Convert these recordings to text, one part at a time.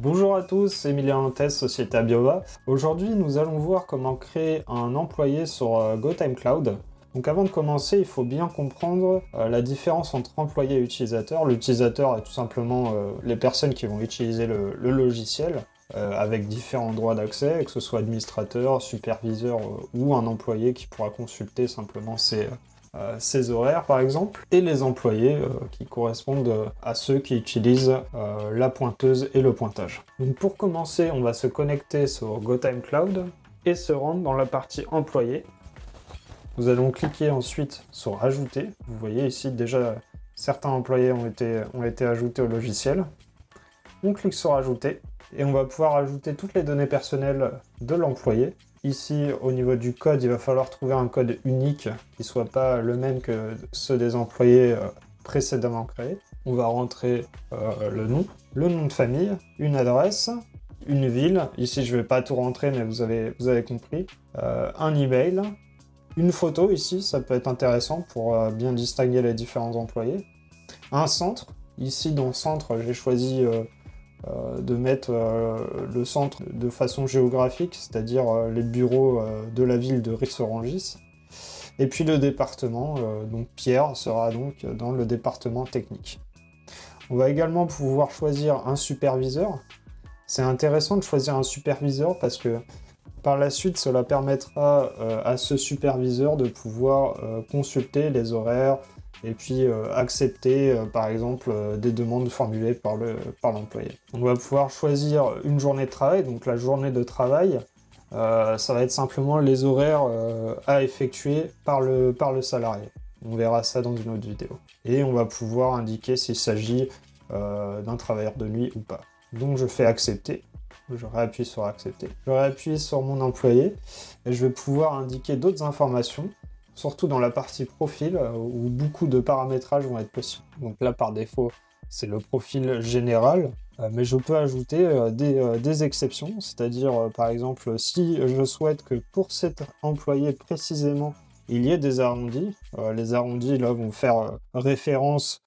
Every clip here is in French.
Bonjour à tous, c'est Emilien Lantès, Société Abiova. Aujourd'hui, nous allons voir comment créer un employé sur GoTimeCloud. Donc avant de commencer, il faut bien comprendre la différence entre employé et utilisateur. L'utilisateur est tout simplement les personnes qui vont utiliser le logiciel avec différents droits d'accès, que ce soit administrateur, superviseur ou un employé qui pourra consulter simplement ses horaires par exemple, et les employés qui correspondent à ceux qui utilisent la pointeuse et le pointage. Donc pour commencer, on va se connecter sur GoTimeCloud et se rendre dans la partie employé. Nous allons cliquer ensuite sur ajouter. Vous voyez ici déjà certains employés ont été ajoutés au logiciel. On clique sur ajouter et on va pouvoir ajouter toutes les données personnelles de l'employé. Ici, au niveau du code, il va falloir trouver un code unique qui ne soit pas le même que ceux des employés précédemment créés. On va rentrer le nom de famille, une adresse, une ville. Ici, je ne vais pas tout rentrer, mais vous avez compris. Un email, une photo ici, ça peut être intéressant pour bien distinguer les différents employés. Un centre. Ici, dans le centre, j'ai choisi de mettre le centre de façon géographique, c'est-à-dire les bureaux de la ville de Ris-Orangis. Et puis le département, donc Pierre sera donc dans le département technique. On va également pouvoir choisir un superviseur. C'est intéressant de choisir un superviseur parce que par la suite, cela permettra à ce superviseur de pouvoir consulter les horaires et puis accepter, par exemple, des demandes formulées par l'employé. On va pouvoir choisir une journée de travail, donc la journée de travail, ça va être simplement les horaires à effectuer par le salarié. On verra ça dans une autre vidéo. Et on va pouvoir indiquer s'il s'agit d'un travailleur de nuit ou pas. Donc je fais accepter. Je réappuie sur accepter. Je réappuie sur mon employé et je vais pouvoir indiquer d'autres informations, surtout dans la partie profil où beaucoup de paramétrages vont être possibles. Donc là, par défaut, c'est le profil général, mais je peux ajouter des exceptions, c'est-à-dire, par exemple, si je souhaite que pour cet employé précisément, il y ait des arrondis, les arrondis là vont faire référence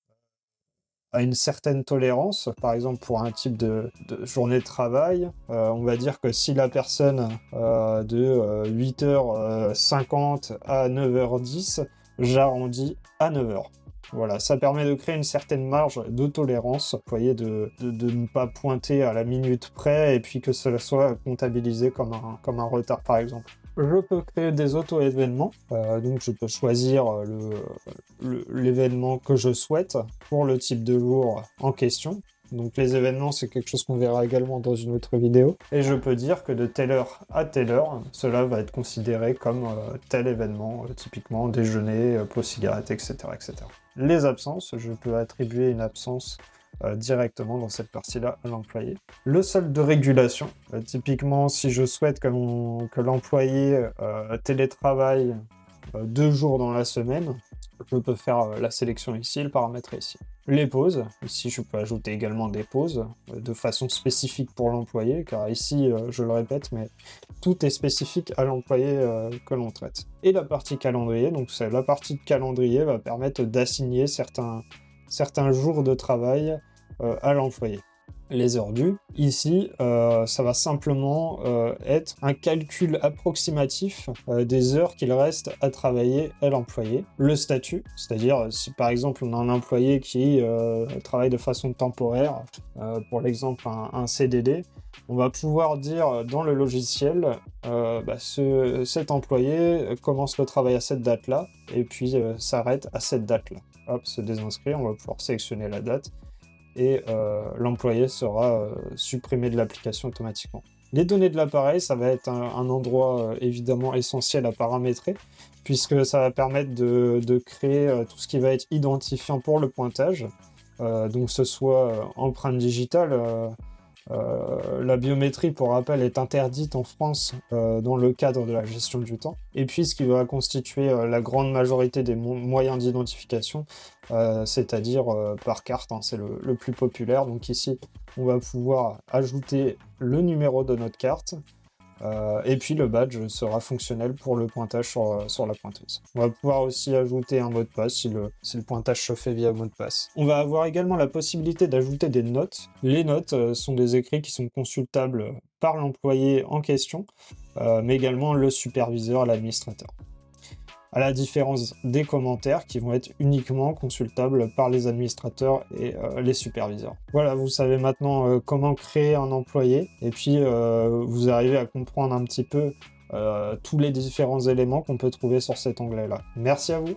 à une certaine tolérance, par exemple pour un type de journée de travail, on va dire que si la personne de 8h50 à 9h10, j'arrondis à 9h. Voilà, ça permet de créer une certaine marge de tolérance, vous voyez, de ne pas pointer à la minute près et puis que cela soit comptabilisé comme un retard par exemple. Je peux créer des auto-événements, donc je peux choisir l'événement que je souhaite pour le type de jour en question. Donc les événements, c'est quelque chose qu'on verra également dans une autre vidéo. Et je peux dire que de telle heure à telle heure, cela va être considéré comme tel événement, typiquement déjeuner, pause cigarette, etc., etc. Les absences, je peux attribuer une absence directement dans cette partie-là à l'employé. Le solde de régulation, typiquement si je souhaite que l'employé télétravaille 2 jours dans la semaine, je peux faire la sélection ici, le paramètre ici. Les pauses, ici je peux ajouter également des pauses de façon spécifique pour l'employé, car ici, je le répète, mais tout est spécifique à l'employé que l'on traite. Et la partie calendrier, donc la partie de calendrier va permettre d'assigner certains jours de travail à l'employé. Les heures dues, ici, ça va simplement être un calcul approximatif des heures qu'il reste à travailler à l'employé. Le statut, c'est-à-dire si par exemple on a un employé qui travaille de façon temporaire, pour l'exemple un CDD, on va pouvoir dire dans le logiciel, cet employé commence le travail à cette date-là et puis s'arrête à cette date-là. Hop, se désinscrire, on va pouvoir sélectionner la date et l'employé sera supprimé de l'application automatiquement. Les données de l'appareil, ça va être un endroit évidemment essentiel à paramétrer, puisque ça va permettre de créer tout ce qui va être identifiant pour le pointage, donc ce soit empreinte digitale. La biométrie, pour rappel, est interdite en France dans le cadre de la gestion du temps. Et puis, ce qui va constituer la grande majorité des moyens d'identification, c'est-à-dire par carte, c'est le plus populaire. Donc ici, on va pouvoir ajouter le numéro de notre carte, Et puis le badge sera fonctionnel pour le pointage sur la pointeuse. On va pouvoir aussi ajouter un mot de passe si le pointage se fait via mot de passe. On va avoir également la possibilité d'ajouter des notes. Les notes sont des écrits qui sont consultables par l'employé en question, mais également le superviseur, l'administrateur. À la différence des commentaires qui vont être uniquement consultables par les administrateurs et les superviseurs. Voilà, vous savez maintenant comment créer un employé, et puis vous arrivez à comprendre un petit peu tous les différents éléments qu'on peut trouver sur cet onglet-là. Merci à vous!